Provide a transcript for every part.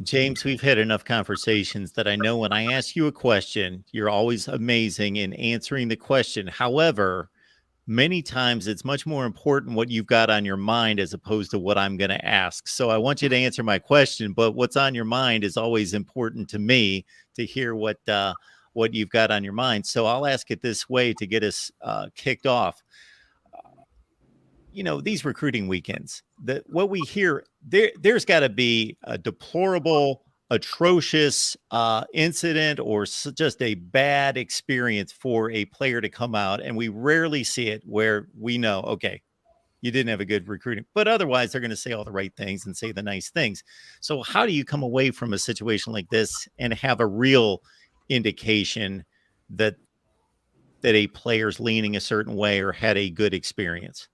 James, we've had enough conversations that I know when I ask you a question, you're always amazing in answering the question. However, many times it's much more important what you've got on your mind as opposed to what I'm going to ask. So I want you to answer my question, but what's on your mind is always important to me to hear what you've got on your mind. So I'll ask it this way to get us kicked off. These recruiting weekends, what we hear, there's got to be a deplorable, atrocious incident or just a bad experience for a player to come out. And we rarely see it where we know, okay, you didn't have a good recruiting, but otherwise they're going to say all the right things and say the nice things. So how do you come away from a situation like this and have a real indication that a player's leaning a certain way or had a good experience?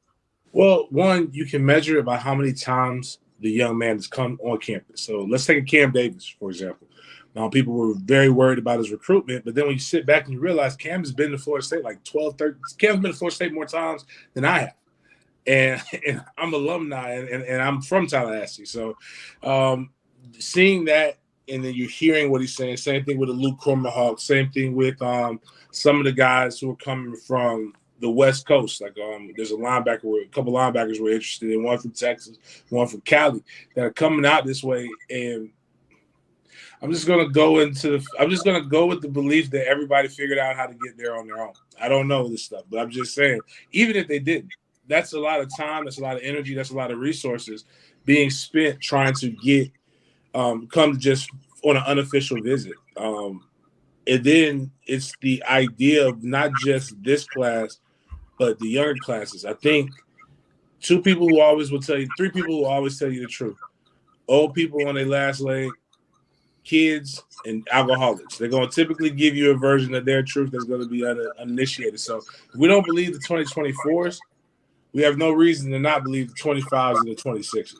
Well, one, you can measure it by how many times the young man has come on campus. So let's take a Cam Davis, for example. Now, people were very worried about his recruitment, but then when you sit back and you realize Cam has been to Florida State like 12, 13. Cam's been to Florida State more times than I have. And I'm alumni, and I'm from Tallahassee. So seeing that, and then you're hearing what he's saying, same thing with the Luke Cormahawk, same thing with some of the guys who are coming from the West Coast. Like there's a couple linebackers were interested in, one from Texas, one from Cali, that are coming out this way. And I'm just gonna go with the belief that everybody figured out how to get there on their own. I don't know this stuff, but I'm just saying, even if they didn't, that's a lot of time, that's a lot of energy, that's a lot of resources being spent trying to get come just on an unofficial visit. And then it's the idea of not just this class, but the younger classes. I think three people who always tell you the truth. Old people on their last leg, kids, and alcoholics. They're going to typically give you a version of their truth that's going to be uninitiated. So if we don't believe the 2024s, we have no reason to not believe the 25s and the 26s.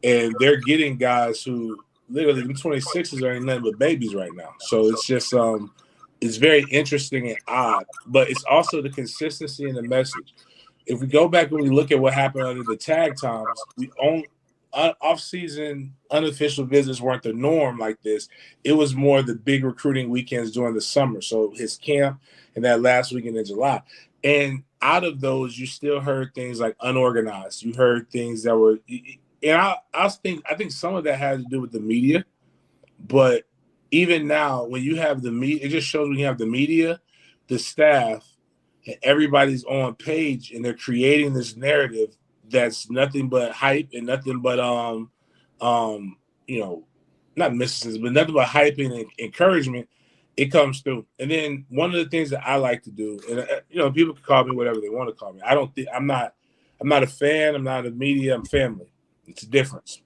And they're getting guys who literally the 26s are ain't nothing but babies right now. So it's just it's very interesting and odd, but it's also the consistency in the message. If we go back and we look at what happened under the tag times, off-season unofficial visits weren't the norm like this. It was more the big recruiting weekends during the summer. So his camp and that last weekend in July. And out of those, you still heard things like unorganized. You heard things that were, and I think some of that had to do with the media, but even now, when you have the media, it just shows when you have the media, the staff, and everybody's on page, and they're creating this narrative that's nothing but hype and nothing but not mysticism, but nothing but hype and encouragement. It comes through. And then one of the things that I like to do, and people can call me whatever they want to call me. I'm not a fan. I'm not a media. I'm family. It's a difference.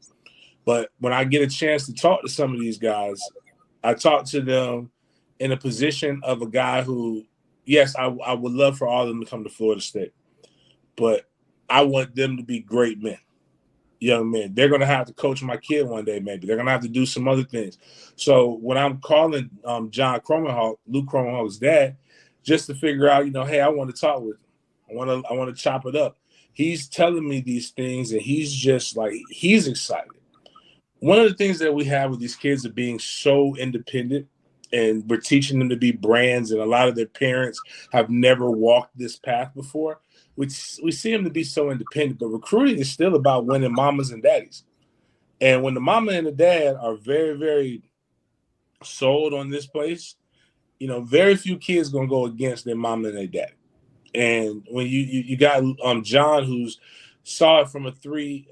But when I get a chance to talk to some of these guys, I talk to them in a position of a guy who, yes, I would love for all of them to come to Florida State, but I want them to be great men, young men. They're going to have to coach my kid one day, maybe. They're going to have to do some other things. So when I'm calling John Cromahawk, Luke Cromahawk's dad, just to figure out, hey, I want to talk with him. I want to chop it up. He's telling me these things, and he's just like, he's excited. One of the things that we have with these kids are being so independent, and we're teaching them to be brands, and a lot of their parents have never walked this path before. We see them to be so independent, but recruiting is still about winning mamas and daddies. And when the mama and the dad are very, very sold on this place, very few kids going to go against their mama and their daddy. And when you got John, who's saw it from a 3D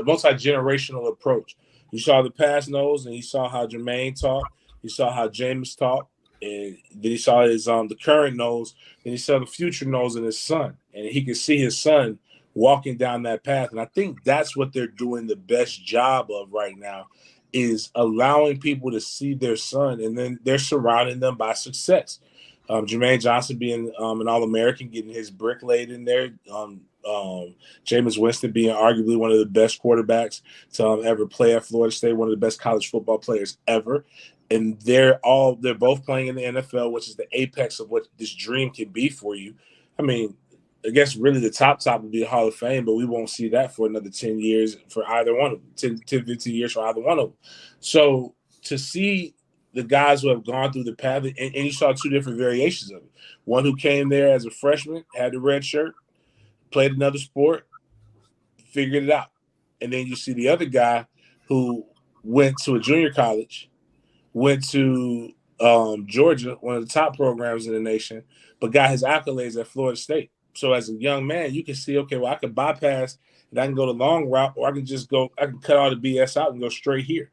multi-generational approach. You saw the past nose, and he saw how Jermaine talked. He saw how James talked, and then he saw his the current nose. Then he saw the future nose in his son, and he could see his son walking down that path. And I think that's what they're doing the best job of right now, is allowing people to see their son, and then they're surrounding them by success. Jermaine Johnson being an All-American, getting his brick laid in there. Jameis Winston being arguably one of the best quarterbacks to ever play at Florida State, one of the best college football players ever. And they're both playing in the NFL, which is the apex of what this dream can be for you. I mean, I guess really the top would be the Hall of Fame, but we won't see that for another 10 years for either one of them, 10 15 years for either one of them. So to see the guys who have gone through the path, and you saw two different variations of it. One who came there as a freshman, had the red shirt, played another sport, figured it out. And then you see the other guy who went to a junior college, went to Georgia, one of the top programs in the nation, but got his accolades at Florida State. So as a young man, you can see, okay, well, I can bypass and I can go the long route, or I can cut all the BS out and go straight here.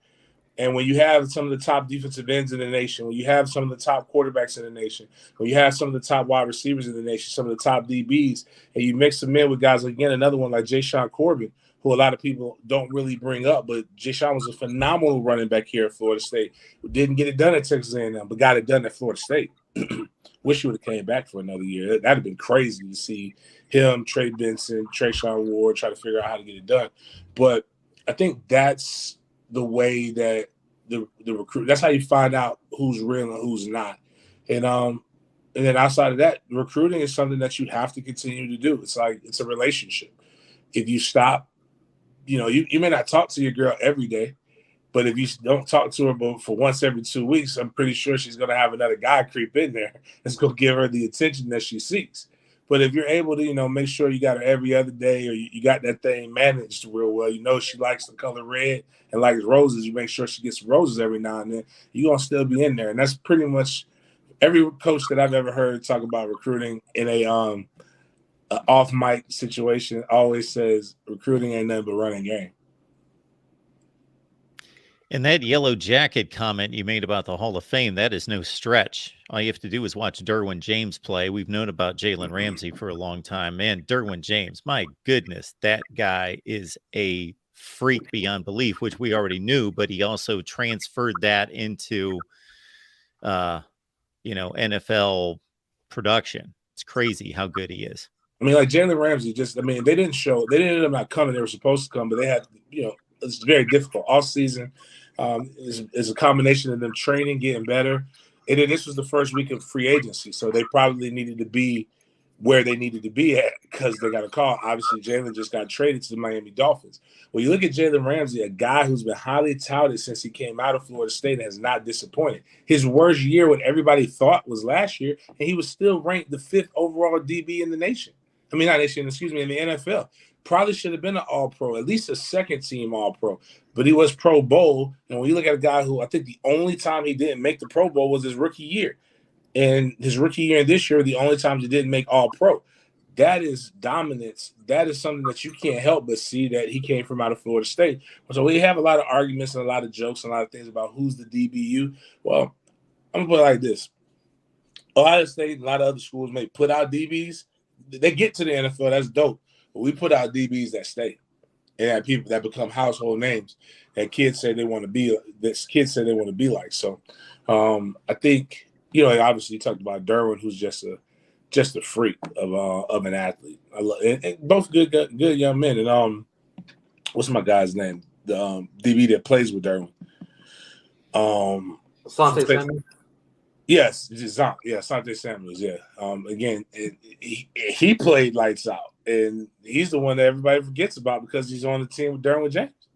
And when you have some of the top defensive ends in the nation, when you have some of the top quarterbacks in the nation, when you have some of the top wide receivers in the nation, some of the top DBs, and you mix them in with guys, again, another one like Ja'Shawn Corbin, who a lot of people don't really bring up, but Ja'Shawn was a phenomenal running back here at Florida State. Didn't get it done at Texas A&M, but got it done at Florida State. Wish he would have came back for another year. That'd have been crazy to see him, Trey Benson, Trayshawn Ward try to figure out how to get it done. But I think that's the way that the recruit. That's how you find out who's real and who's not. And then outside of that, recruiting is something that you have to continue to do. It's like it's a relationship. If you stop, you may not talk to your girl every day, but if you don't talk to her for once every 2 weeks, I'm pretty sure she's going to have another guy creep in there that's going to give her the attention that she seeks. But if you're able to, make sure you got her every other day, or you got that thing managed real well, she likes the color red and likes roses, you make sure she gets roses every now and then, you're going to still be in there. And that's pretty much every coach that I've ever heard talk about recruiting in a off mic situation always says recruiting ain't nothing but running game. And that yellow jacket comment you made about the Hall of Fame, that is no stretch. All you have to do is watch Derwin James play. We've known about Jalen Ramsey for a long time. Man, Derwin James, my goodness, that guy is a freak beyond belief, which we already knew, but he also transferred that into, NFL production. It's crazy how good he is. I mean, like Jalen Ramsey, they didn't end up not coming. They were supposed to come, but they had, it's very difficult. All season is a combination of them training, getting better. And then this was the first week of free agency, so they probably needed to be where they needed to be at because they got a call. Obviously, Jalen just got traded to the Miami Dolphins. When you look at Jalen Ramsey, a guy who's been highly touted since he came out of Florida State and has not disappointed. His worst year, what everybody thought, was last year, and he was still ranked the 5th overall DB in the nation. In the NFL. Probably should have been an All-Pro, at least a second-team All-Pro. But he was Pro Bowl. And when you look at a guy who I think the only time he didn't make the Pro Bowl was his rookie year. And his rookie year and this year, the only times he didn't make All-Pro. That is dominance. That is something that you can't help but see that he came from out of Florida State. So we have a lot of arguments and a lot of jokes and a lot of things about who's the DBU. Well, I'm going to put it like this. Ohio State and a lot of other schools may put out DBs. They get to the NFL. That's dope. But we put out DBs that stay, and have people that become household names that kids say they want to be. Like. So, I think obviously you talked about Derwin, who's just a freak of an athlete. I love and both good young men. And what's my guy's name? The DB that plays with Derwin. Asante Samuel. Yes, Asante Samuels. Yeah. Again, he played lights out, and he's the one that everybody forgets about because he's on the team with Derwin James.